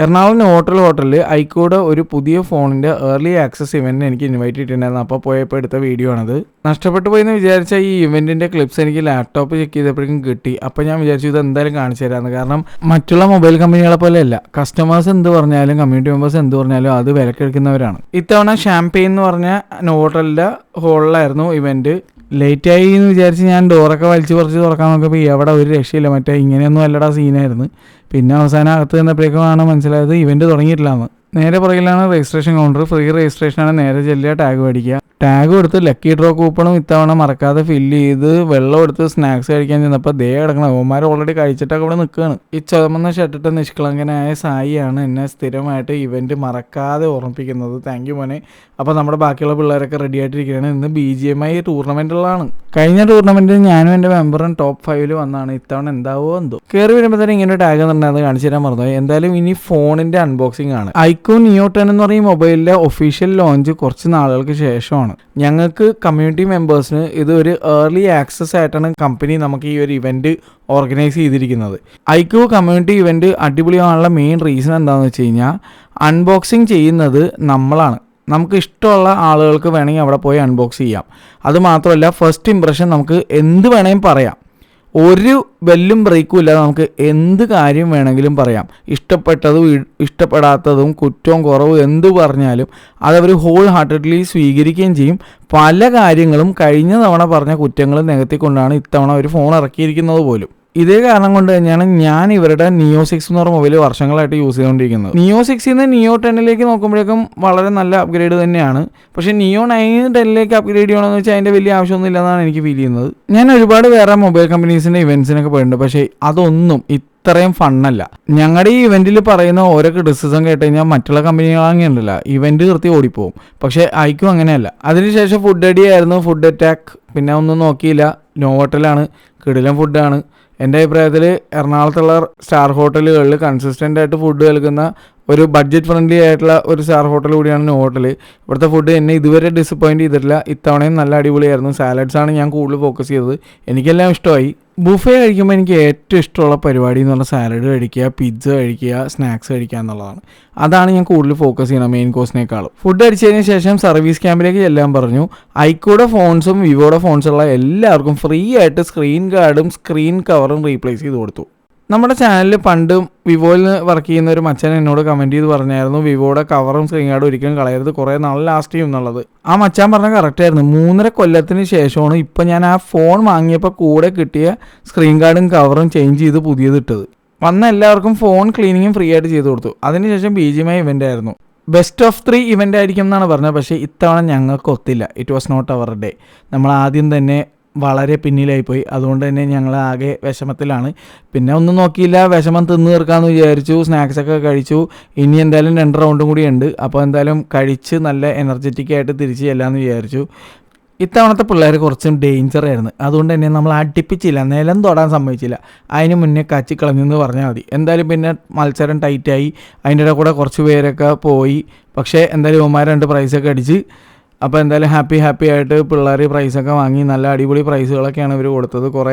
എറണാകുളം ഹോട്ടലിൽ ഐക്കോയുടെ ഒരു പുതിയ ഫോണിൻ്റെ ഏർലി ആക്സസ് ഇവൻറ്റിന് എനിക്ക് ഇൻവൈറ്റ് ചെയ്തിട്ടുണ്ടായിരുന്നു. അപ്പോൾ പോയപ്പോൾ എടുത്ത വീഡിയോ ആണത്. നഷ്ടപ്പെട്ടു പോയെന്ന് വിചാരിച്ച ഈ ഇവൻറ്റിൻ്റെ ക്ലിപ്സ് എനിക്ക് ലാപ്ടോപ്പ് ചെക്ക് ചെയ്തപ്പോഴേക്കും കിട്ടി. അപ്പോൾ ഞാൻ വിചാരിച്ചു ഇത് എന്തായാലും കാണിച്ചു തരാമെന്ന്. കാരണം മറ്റുള്ള മൊബൈൽ കമ്പനികളെ പോലെയല്ല, കസ്റ്റമേഴ്സ് എന്ത് പറഞ്ഞാലും കമ്മ്യൂണിറ്റി മെമ്പേഴ്സ് എന്ത് പറഞ്ഞാലും അത് വിലക്കെടുക്കുന്നവരാണ്. ഇത്തവണ ഷാംപെയിൻ എന്ന് പറഞ്ഞ ഹോട്ടലിൻ്റെ ഹോളിലായിരുന്നു ഇവൻറ്റ്. ലേറ്റായി എന്ന് വിചാരിച്ച് ഞാൻ ഡോറൊക്കെ വലിച്ച് പറിച്ച് തുറക്കാൻ നോക്കിയപ്പോൾ എവിടെ ഒരു രക്ഷയില്ല, മറ്റേ ഇങ്ങനെയൊന്നും അല്ലടാ സീനായിരുന്നു. പിന്നെ അവസാനം അകത്ത് നിന്നപ്പോഴേക്കുമാണ് മനസ്സിലായത് ഇവൻറ്റ് തുടങ്ങിയിട്ടില്ലാന്ന്. നേരെ പുറകിലാണ് രജിസ്ട്രേഷൻ കൗണ്ടർ. ഫ്രീ രജിസ്ട്രേഷനാണ്. നേരെ ചെല്ലുക, ടാഗ് മേടിക്കുക. ടാഗ് കൊടുത്ത് ലക്കി ഡ്രോ കൂപ്പണും ഇത്തവണ മറക്കാതെ ഫില്ല് ചെയ്ത് വെള്ളം എടുത്ത് സ്നാക്സ് കഴിക്കാൻ ചെന്നപ്പോൾ ദേ കിടക്കണം. അവന്മാർ ഓൾറെഡി കഴിച്ചിട്ടൊക്കെ ഇവിടെ നിൽക്കുകയാണ്. ഈ ചുമന്ന ഷർട്ടിട്ട് നിഷ്കളങ്കനായ സായിയാണ് എന്നെ സ്ഥിരമായിട്ട് ഇവൻറ്റ് മറക്കാതെ ഓർമ്മിപ്പിക്കുന്നത്. താങ്ക് യു മോനെ. അപ്പോൾ നമ്മുടെ ബാക്കിയുള്ള പിള്ളേരൊക്കെ റെഡി ആയിട്ടിരിക്കുകയാണ്. ഇന്ന് BGMI ടൂർണമെൻറ്റുകളാണ്. കഴിഞ്ഞ ടൂർണമെൻറ്റിൽ ഞാനും എൻ്റെ മെമ്പറും ടോപ്പ് 5 വന്നാണ്. ഇത്തവണ എന്താവോ എന്തോ. കയറി വരുമ്പോൾ തന്നെ ഇങ്ങനെ ടാഗ് തന്നിട്ടുണ്ടായിരുന്നു, കാണിച്ചു തരാൻ മറന്നുപോയി. എന്തായാലും ഇനി ഫോണിൻ്റെ അൺബോക്സിംഗ് ആണ്. ഐക്കോ നിയോ 10 എന്ന് പറയുന്ന മൊബൈലിൻ്റെ ഒഫീഷ്യൽ ലോഞ്ച് കുറച്ച് നാളുകൾക്ക് ശേഷമാണ്. ഞങ്ങൾക്ക് കമ്മ്യൂണിറ്റി മെമ്പേഴ്സിന് ഇത് ഒരു ഏർലി ആക്സസ് ആയിട്ടാണ് കമ്പനി നമുക്ക് ഈ ഒരു ഇവൻറ്റ് ഓർഗനൈസ് ചെയ്തിരിക്കുന്നത്. ഐക്യു കമ്മ്യൂണിറ്റി ഇവൻറ്റ് അടിപൊളിയാകാനുള്ള മെയിൻ റീസൺ എന്താണെന്ന് വെച്ച് കഴിഞ്ഞാൽ അൺബോക്സിങ് ചെയ്യുന്നത് നമ്മളാണ്. നമുക്ക് ഇഷ്ടമുള്ള ആളുകൾക്ക് വേണമെങ്കിൽ അവിടെ പോയി അൺബോക്സ് ചെയ്യാം. അതുമാത്രമല്ല ഫസ്റ്റ് ഇംപ്രഷൻ നമുക്ക് എന്ത് വേണമെങ്കിലും പറയാം. ഒരു ബെല്ലും ബ്രേക്കും ഇല്ലാതെ നമുക്ക് എന്ത് കാര്യം വേണമെങ്കിലും പറയാം. ഇഷ്ടപ്പെട്ടതും ഇഷ്ടപ്പെടാത്തതും കുറ്റവും കുറവും എന്ത് പറഞ്ഞാലും അതവർ ഹോൾ ഹാർട്ടഡ്ലി സ്വീകരിക്കുകയും ചെയ്യും. പല കാര്യങ്ങളും കഴിഞ്ഞ തവണ പറഞ്ഞ കുറ്റങ്ങൾ നികത്തിക്കൊണ്ടാണ് ഇത്തവണ ഒരു ഫോൺ ഇറക്കിയിരിക്കുന്നത് പോലും. ഇതേ കാരണം കൊണ്ട് തന്നെയാണ് ഞാൻ ഇവരുടെ നിയോ 6 എന്ന് പറഞ്ഞ മൊബൈൽ വർഷങ്ങളായിട്ട് യൂസ് ചെയ്തുകൊണ്ടിരിക്കുന്നത്. നിയോ 6 നിന്ന് നിയോ 10 നോക്കുമ്പോഴേക്കും വളരെ നല്ല അപ്ഗ്രേഡ് തന്നെയാണ്. പക്ഷേ നിയോ 9 10 അപ്ഗ്രേഡ് ചെയ്യണമെന്ന് വെച്ചാൽ അതിൻ്റെ വലിയ ആവശ്യമൊന്നും ഇല്ലെന്നാണ് എനിക്ക് ഫീൽ ചെയ്യുന്നത്. ഞാൻ ഒരുപാട് വേറെ മൊബൈൽ കമ്പനീസിൻ്റെ ഇവൻറ്റ്സിനൊക്കെ പോയിട്ടുണ്ട്. പക്ഷേ അതൊന്നും ഇത്രയും ഫണ്ണല്ല. ഞങ്ങളുടെ ഈ ഇവൻറ്റിൽ പറയുന്ന ഓരോ ക്രിറ്റിസിസം കേട്ട് കഴിഞ്ഞാൽ മറ്റുള്ള കമ്പനികളങ്ങനെയുണ്ടല്ല, ഇവൻറ്റ് നിർത്തി ഓടിപ്പോവും. പക്ഷേ ഐക്യു അങ്ങനെയല്ല. അതിനുശേഷം ഫുഡ് അടി ആയിരുന്നു, ഫുഡ് അറ്റാക്ക്. പിന്നെ ഒന്നും നോക്കിയില്ല, നോവോട്ടലാണ്, കിടിലൻ ഫുഡാണ്. എൻ്റെ അഭിപ്രായത്തിൽ എറണാകുളത്തുള്ള സ്റ്റാർ ഹോട്ടലുകളിൽ കൺസിസ്റ്റൻ്റ് ആയിട്ട് ഫുഡ് നൽകുന്ന ഒരു ബഡ്ജറ്റ് ഫ്രണ്ട്ലി ആയിട്ടുള്ള ഒരു സ്റ്റാർ ഹോട്ടൽ കൂടിയാണ് നോവോട്ടൽ. ഇവിടുത്തെ ഫുഡ് എന്നെ ഇതുവരെ ഡിസപ്പോയിൻറ്റ് ചെയ്തിട്ടില്ല. ഇത്തവണയും നല്ല അടിപൊളിയായിരുന്നു. സാലഡ്സാണ് ഞാൻ കൂടുതൽ ഫോക്കസ് ചെയ്തത്. എനിക്കെല്ലാം ഇഷ്ടമായി. ബുഫേ കഴിക്കുമ്പോൾ എനിക്ക് ഏറ്റവും ഇഷ്ടമുള്ള പരിപാടി എന്ന് പറഞ്ഞാൽ സാലഡ് കഴിക്കുക, പിസ്സ കഴിക്കുക, സ്നാക്സ് കഴിക്കുക എന്നുള്ളതാണ്. അതാണ് ഞാൻ കൂടുതൽ ഫോക്കസ് ചെയ്യണം മെയിൻ കോഴ്സിനേക്കാളും. ഫുഡ് അടിച്ചതിന് ശേഷം സർവീസ് ക്യാമ്പിലേക്ക് എല്ലാം പറഞ്ഞു. ഐക്കോയുടെ ഫോൺസും വിവോയുടെ ഫോൺസുള്ള എല്ലാവർക്കും ഫ്രീ ആയിട്ട് സ്ക്രീൻ ഗാർഡും സ്ക്രീൻ കവറും റീപ്ലേസ് ചെയ്ത് കൊടുത്തു. നമ്മുടെ ചാനലിൽ പണ്ട് വിവോയിൽ വർക്ക് ചെയ്യുന്ന ഒരു മച്ചൻ എന്നോട് കമൻറ്റ് ചെയ്ത് പറഞ്ഞായിരുന്നു വിവോയുടെ കവറും സ്ക്രീൻ ഗാർഡും ഒരിക്കലും കളയരുത്, കുറേ നാൾ ലാസ്റ്റ് ചെയ്യും എന്നുള്ളത്. ആ മച്ചാൻ പറഞ്ഞാൽ കറക്റ്റായിരുന്നു. 3.5 കൊല്ലത്തിന് ശേഷമാണ് ഇപ്പം ഞാൻ ആ ഫോൺ വാങ്ങിയപ്പോൾ കൂടെ കിട്ടിയ സ്ക്രീൻ ഗാർഡും കവറും ചേഞ്ച് ചെയ്ത് പുതിയത് ഇട്ടത്. വന്ന എല്ലാവർക്കും ഫോൺ ക്ലീനിങ്ങും ഫ്രീ ആയിട്ട് ചെയ്ത് കൊടുത്തു. അതിനുശേഷം BGMI ഇവൻ്റ് ആയിരുന്നു. ബെസ്റ്റ് ഓഫ് 3 ഇവൻ്റ് ആയിരിക്കും എന്നാണ് പറഞ്ഞത്. പക്ഷേ ഇത്തവണ ഞങ്ങൾക്ക് ഒത്തില്ല. It was not our day. നമ്മൾ ആദ്യം തന്നെ വളരെ പിന്നിലായിപ്പോയി. അതുകൊണ്ട് തന്നെ ഞങ്ങൾ ആകെ വിഷമത്തിലാണ്. പിന്നെ ഒന്നും നോക്കിയില്ല, വിഷമം തിന്ന് തീർക്കാമെന്ന് വിചാരിച്ചു. സ്നാക്സൊക്കെ കഴിച്ചു. ഇനി എന്തായാലും 2 റൗണ്ടും കൂടി ഉണ്ട്. അപ്പോൾ എന്തായാലും കഴിച്ച് നല്ല എനർജറ്റിക് ആയിട്ട് തിരിച്ച് ചെല്ലാമെന്ന് വിചാരിച്ചു. ഇത്തവണത്തെ പിള്ളേർ കുറച്ചും ഡേഞ്ചറായിരുന്നു. അതുകൊണ്ട് തന്നെ നമ്മൾ അടുപ്പിച്ചില്ല, നിലം തൊടാൻ സമ്മതിച്ചില്ല. അതിന് മുന്നേ കച്ചിക്കളഞ്ഞെന്ന് പറഞ്ഞാൽ മതി. എന്തായാലും പിന്നെ മത്സരം ടൈറ്റായി. അതിൻ്റെ ഇടയിൽ കൂടെ കുറച്ച് പേരൊക്കെ പോയി. പക്ഷേ എന്തായാലും ഇവന്മാർ 2 പ്രൈസൊക്കെ അടിച്ച്. അപ്പോൾ എന്തായാലും ഹാപ്പി ആയിട്ട് പിള്ളേർ പ്രൈസൊക്കെ വാങ്ങി. നല്ല അടിപൊളി പ്രൈസുകളൊക്കെയാണ് ഇവർ കൊടുത്തത്. കുറേ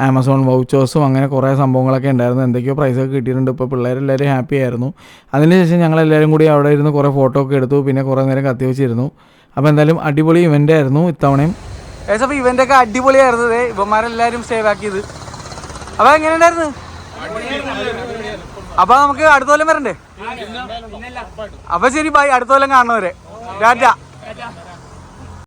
ആമസോൺ വൗച്ചേഴ്സും അങ്ങനെ കുറേ സംഭവങ്ങളൊക്കെ ഉണ്ടായിരുന്നു. എന്തൊക്കെയോ പ്രൈസൊക്കെ കിട്ടിയിട്ടുണ്ട്. ഇപ്പോൾ പിള്ളേരെല്ലാവരും ഹാപ്പി ആയിരുന്നു. അതിനുശേഷം ഞങ്ങളെല്ലാവരും കൂടി അവിടെ ഇരുന്ന് കുറേ ഫോട്ടോ ഒക്കെ എടുത്തു. പിന്നെ കുറേ നേരം കത്തി വെച്ചിരുന്നു. അപ്പോൾ എന്തായാലും അടിപൊളി ഇവൻ്റ് ആയിരുന്നു ഇത്തവണയും. അപ്പോൾ ഇവൻ്റൊക്കെ അടിപൊളിയായിരുന്നു. ഇവന്മാരെല്ലാവരും സേവ് ആക്കിയത്. അപ്പോൾ എങ്ങനെയുണ്ടായിരുന്നു? അപ്പോൾ നമുക്ക് അടുത്ത കൊല്ലം വരണ്ടേ? അപ്പോൾ ശരി, ബൈ. അടുത്ത കൊല്ലം കാണുന്നവരെ ടാറ്റ.